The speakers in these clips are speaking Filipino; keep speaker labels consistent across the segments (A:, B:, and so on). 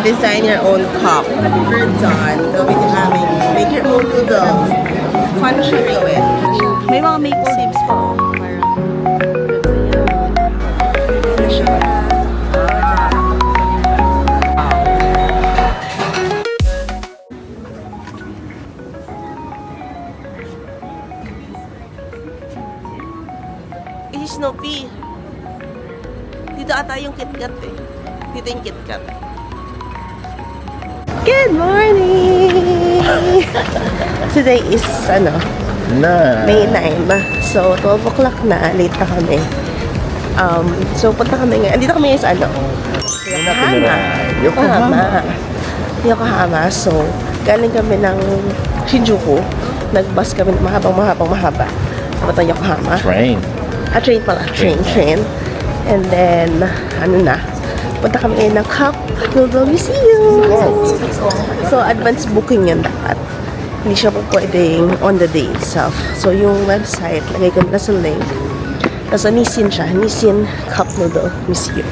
A: design your own cup. We're done. Gawin namin. Make your own noodles. Fun siya gawin. May mga maple leaves pa. Snoopy. Dito ata yung KitKat eh. Dito yung KitKat. Good morning! Today is, May 9. So, 12 o'clock na. Late na kami. So, punta kami ngayon. Andito kami ngayon sa Yokohama. So, galing kami ng Shinjuku. Nag-bus kami ng mahaba. Papunta Yokohama.
B: Train pala.
A: Train. And then, punta kami ngayon ng Cup Noodle Museum. So, advance booking yun dapat. Hindi siya po pwedeng on the day itself. So, yung website, lagay ko na sa link. Tapos, Nissin siya. Nissin Cup Noodle Museum.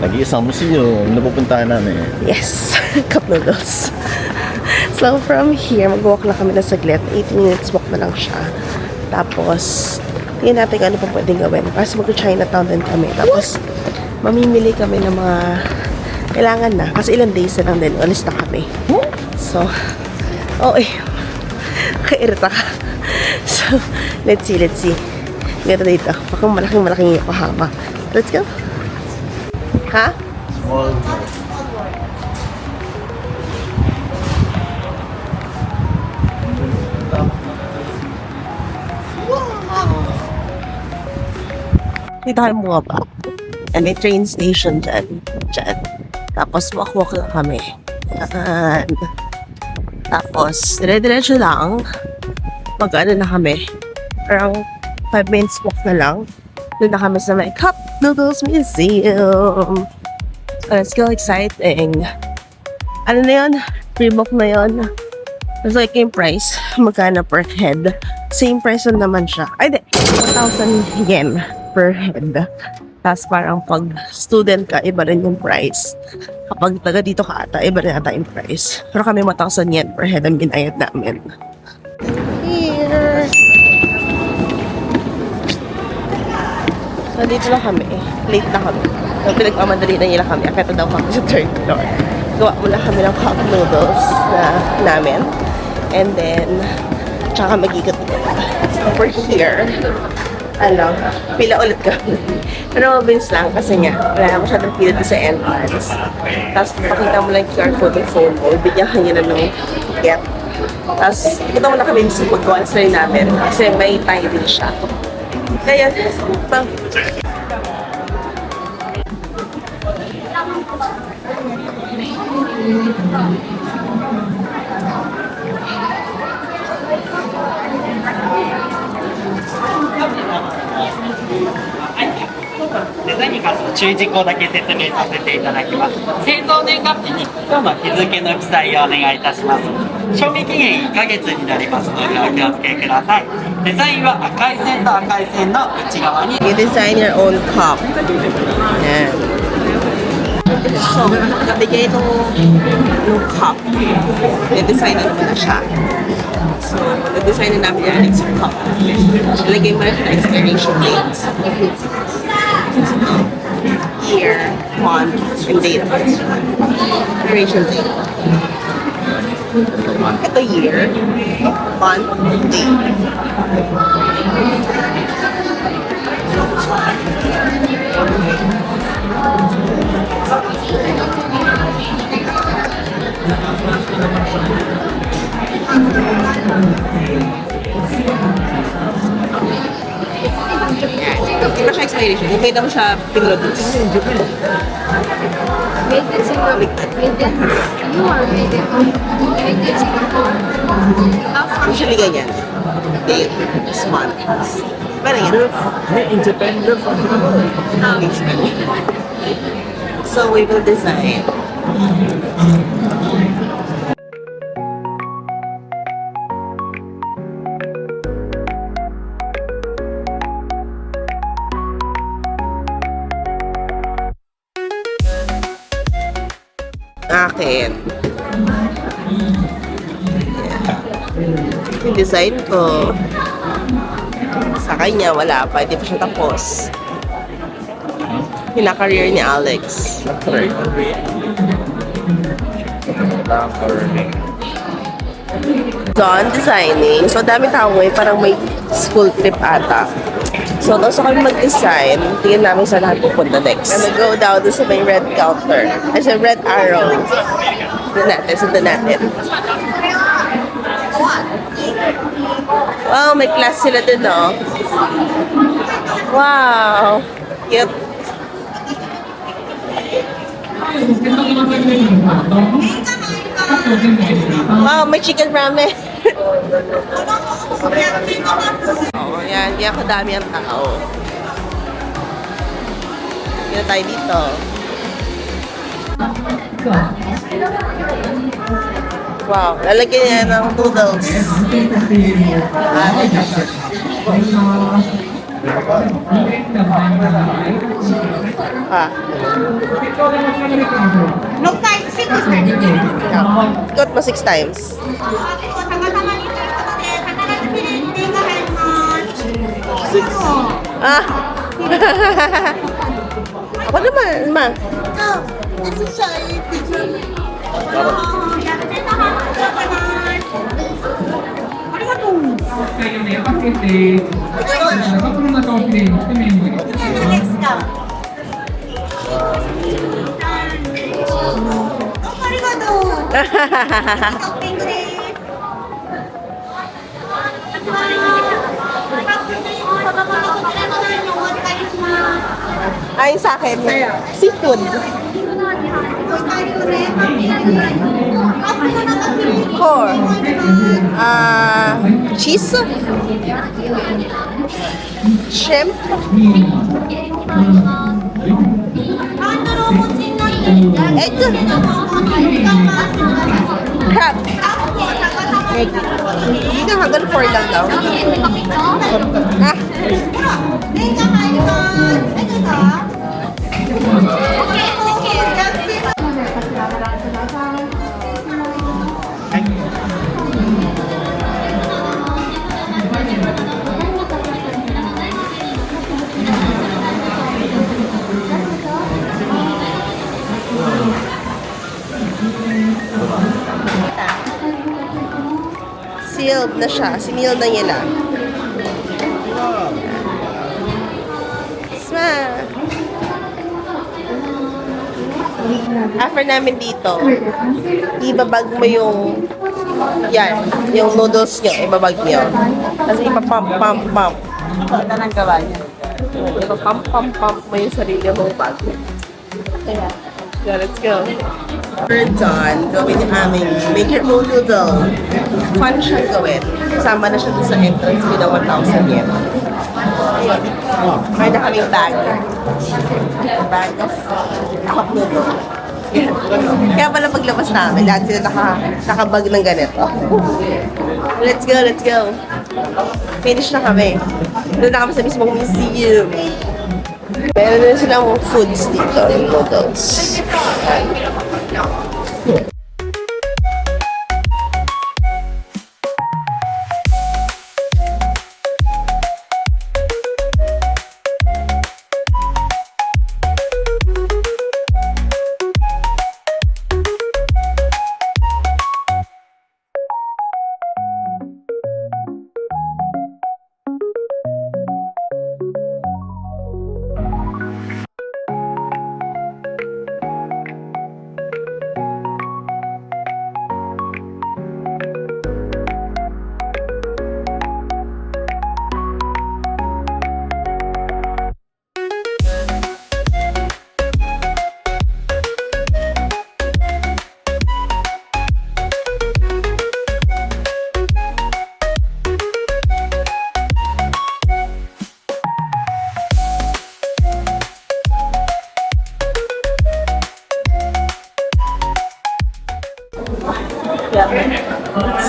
B: Nag-iisang museum na pupuntahan namin.
A: Yes, Cup Noodles. So, from here, mag-walk lang kami na saglit. 8 minutes walk na lang siya. Tapos, tingnan natin kung ano pa pwedeng gawin. Kasi mag-Chinatown din kami. Tapos, mamimili kami ng mga kailangan na. Kasi ilang days na lang din. Alis na kami. So, kairita ka. So, let's see. Ganda dito. Baka malaking Yokohama. Let's go. Ha? Dito tayo bumaba. And may train station dyan. Tapos walk lang kami. Tapos dire-diretso lang. Mag-ano na kami. Around 5 minutes walk na lang. Doon na kami sa may Cup Noodles Museum. Let's go, exciting. Ano na yun? Pre-book na yun. It's like yung price. Magkano per head. Same price naman siya. Ay, 1,000 yen per head. Tapos parang pag student ka, iba rin yung price. Kapag taga dito ka ata, iba rin ata yung price. Pero kami 1,000 yen per head ang binayad namin. Here! So, dito lang kami. Late na kami. So, pinagmamadali na nila kami. Akita daw kami sa third floor. Gawa mula kami ng cup noodles namin. And then, tsaka mag-ikot dito. Over here, pila ulit kami. Pero mabilis lang kasi nga, wala na masyadong pila sa entrance. Tapos pakita mo lang QR code ng phone mo, bigyan ka niya na ng ticket. Tapos ikuta mo na kami sa pag-go-ans na rin namin kasi may timing siya. Kaya, pang...
C: デザインに関する注意事項だけ説明させていただきます。製造年月日に今日の日付の記載をお願いいたします。賞味期限1ヶ月になりますのでお気をつけください。デザインは赤い線と赤い線の内側に
A: You design your own cup. Yan. So, nabigay nung cup. I-design na naman na siya. So, na-design na namin yung next cup. Ilagay mo na siya na expiration dates. Year, month, and date. Expiration date. Ito year, month, date. Hindi pa siya expiration. Hindi mo siya pinroduce.
D: Made in Singapore. Made in you are made in Singapore.
A: Usually ganyan. Date, this month. Pero yan.
B: In Japan,
A: So we will design. Akin. Yung design ko. Sa kanya, wala pa. Hindi pa siya tapos. Pinaka-career ni Alex. Done designing. So, dami tao ngayon. Parang may school trip ata. So, gusto kami mag-design. Tingnan namin saan lahat pupunta next. Gonna go down doon sa may red counter. Ay, sa red arrow. Doon natin. Sundan natin. Wow, may class sila dun, no? Wow. Cute. Wow, may chicken ramen. Oo, yan. Kaya kadami ang tao. Hindi na tayo dito. Wow, lalagyan niya ng noodles. Ah. Got mo 6 times. Ah. Apa naman, ma? Ay, sa akin, seafood. Four. Cheese. Shrimp. Egg. Crab. Egg. Hindi na hanggang 4 lang daw. Ah. Sealed na siya. Sinil na niya na. Smile. After namin dito, ibabag mo yung yung noodles nyo, ibabag nyo. Kasi ipapump. Ito nang gawa niya. Ipapump mo yung sarili mong bag. Kaya, yeah, let's go. We're done. Gawin yung aming make your own noodle. Fun siyang gawin. Kasama na siya dun sa entrance fee na 1,000 yen. Ayun. May na kaming bag. Bag of cup noodle. Kaya pala paglabas namin, lahat sila nakabag ng ganito. Let's go, let's go. Finish na kami. Doon na kami sa mismong museum. Meron na silang foods dito, yung noodles.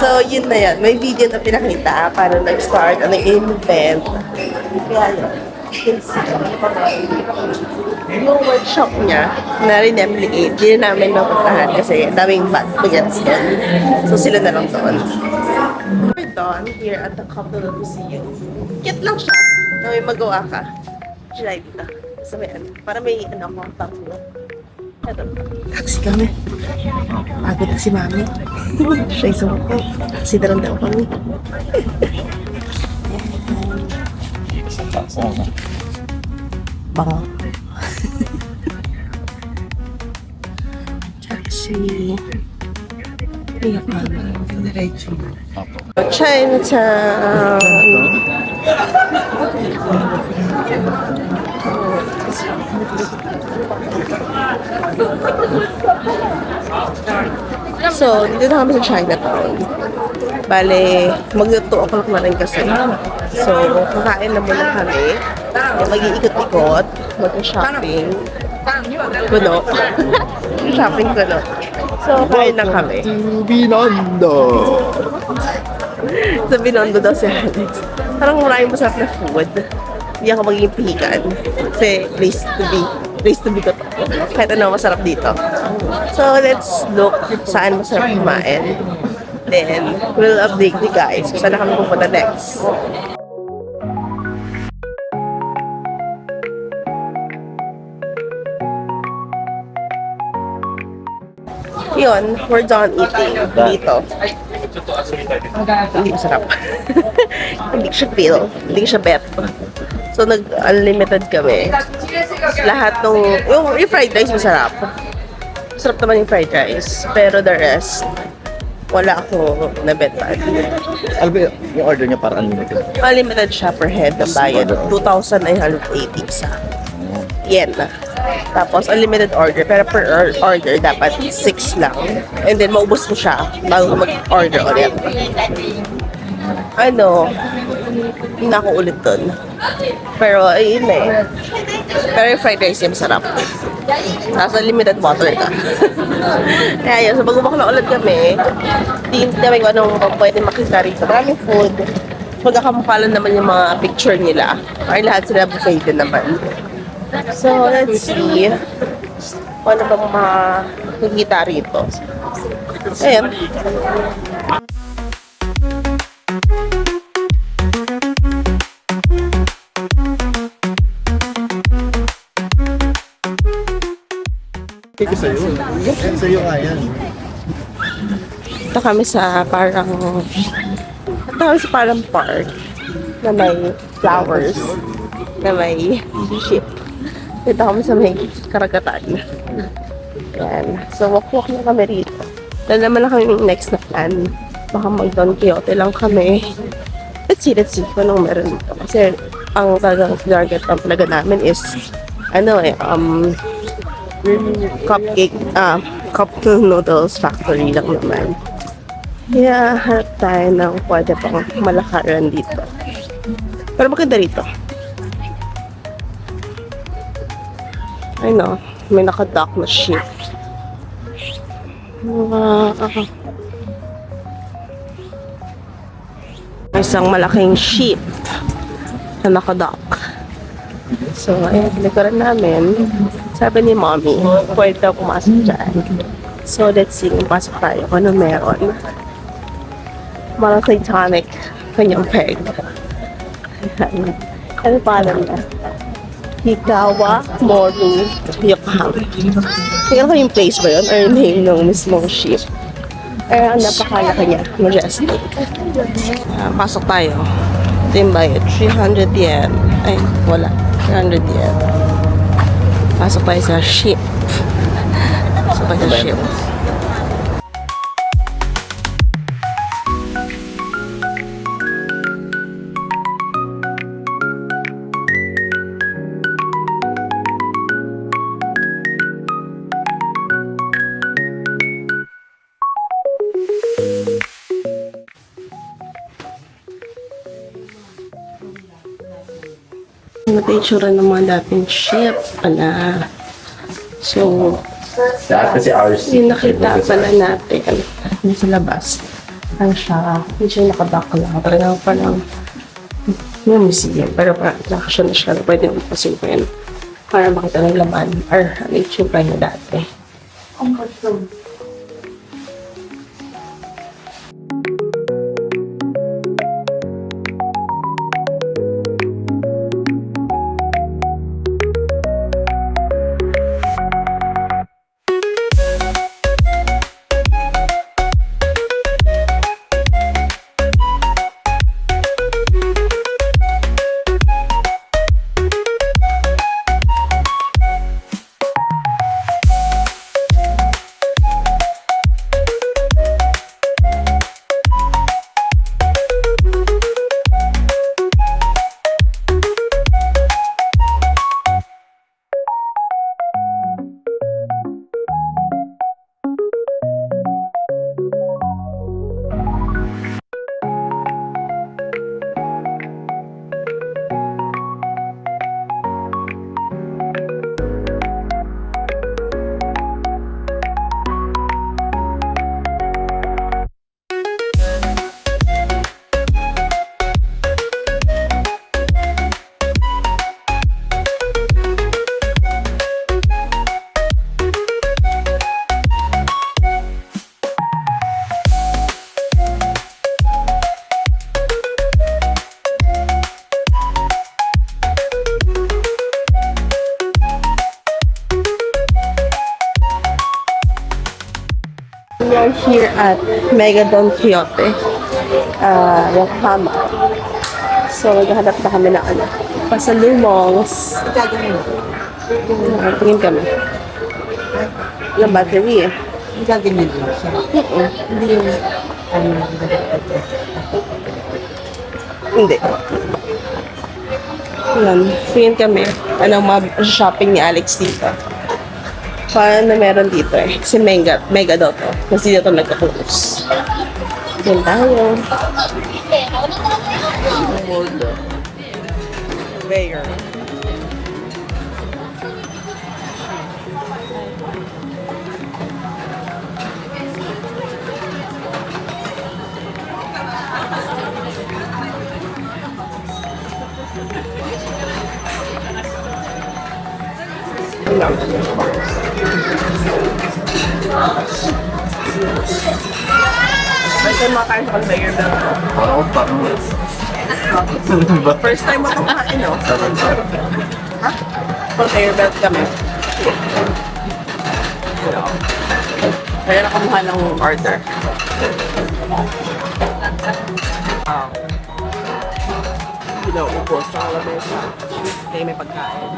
A: So, yun na yan. May video na pinakita para nag-start ang event. Kaya yun. Yung workshop niya na rin-replicate, hindi na namin napuntahan kasi daming bagets doon. So sila na lang doon. We're done here at the Capital Museum. Cute lang siya na may magawa ka. Try dito. So may ano, para may ano akong tatlo. Ito. Taxi kami. Pagod na si Mami. Siya yung sumukot. Taxi na lang daw kami. Bango. Taxi. Iyak Mami. Diretso. Chinatown. So, dito na kami sa Chinatown. Bale, mag-2 o'clock na rin kasi. So, kakain na muna kami. Mag-iikot-ikot. Mag-shopping. Kuno. Shopping kuno. So, kain na kami.
B: Binondo!
A: Sa Binondo daw si Alex. Parang maraming masarap na food. Hindi ako magiging pihikan. Kasi place to be ko to. Kahit ano masarap dito. So, let's look saan masarap kumain. Then, we'll update you guys kung saan na kami pupunta next. Yun, we're done eating dito. Hindi masarap. Hindi siya feel. Hindi siya bet. So, nag-unlimited kami. Lahat ng... Yung fried rice masarap. Masarap naman yung fried rice. Pero the rest, wala akong nabetan.
B: Ano ba yung order niya para unlimited?
A: Unlimited siya per head ng bayad. 2,980 isa. Yen. Tapos, unlimited order. Pero per order, dapat 6 lang. And then, maubos mo siya bago ka mag-order ulit. Ano, hindi na ako ulit dun. Pero, ayun eh. Pero yung fried rice yung masarap. Tapos, unlimited water ka. Kaya yun, so bago bakla ulit kami, tingin kami kung anong pwede makita rito. Maraming food. Magkakamukha lang naman yung mga picture nila. Ay, lahat sila buffet din naman. So, let's see. Ano bang makikita rito? Ayan.
B: Ito sa'yo. Yan sa'yo nga yan.
A: Ito kami sa parang park na may flowers, na may ship. Dito kami sa may karagatan. Yan. So, walk-walk na kami rito. Dahil naman na kami yung next na plan. Baka mag-Don Quixote lang kami. Let's see kung anong meron dito. Kasi, ang talagang target ang talaga namin is, cup noodles factory lang naman. Kaya, harap tayo ng pwede pang malakaran dito. Pero maganda rito. I know, may nakadock na ship. Isang malaking ship na nakadock. So, ayan, pinagkaroon namin. Sabi ni Mommy, pwede daw pumasok dyan. So, let's see kung pasok tayo kung ano meron. Parang Titanic, kanyang peg. Ayan. Ano pangalan na? Hikawa Moru Yokohama. Tingnan ko yung place ba yun? Or yung name ng mismong ship. Ang napakalaki niya. Majestic. Pasok tayo. Ito yung bayad. 300 yen. Ay, wala. 300 yen. Pasok tayo sa ship. Pasok tayo sa ship. Ito yung itsura ng mga dating ship. So,
B: Kasi RC.
A: yung nakita pala natin yung sa labas. Ano siya? Hindi siya nakadock lang. Parang Yung museum. Pero parang nakasya na siya na pwede nang pasukin para makita ng laman or ano yung tsura niya dati. We are here at Megadon Kyoto, Yokohama. So, naghahanap na kami ng ano, pasalubongs. Tingin kami. Yung battery eh.
E: Gaganyan din siya. Hindi yung
A: Hindi. Yan. Tingin kami. Anong shopping ni Alex dito. Paano na meron dito eh. Kasi mega daw to. Kasi dito nagka-close. Yan tayo. Where? First time makakain sa conveyor belt.
B: Oo, parang...
A: First time mo kumakain, no? Ha? Conveyor belt kami. Kaya nakamuha ng order. Hindi na ubos sa lamesa. Kaya may pagkain.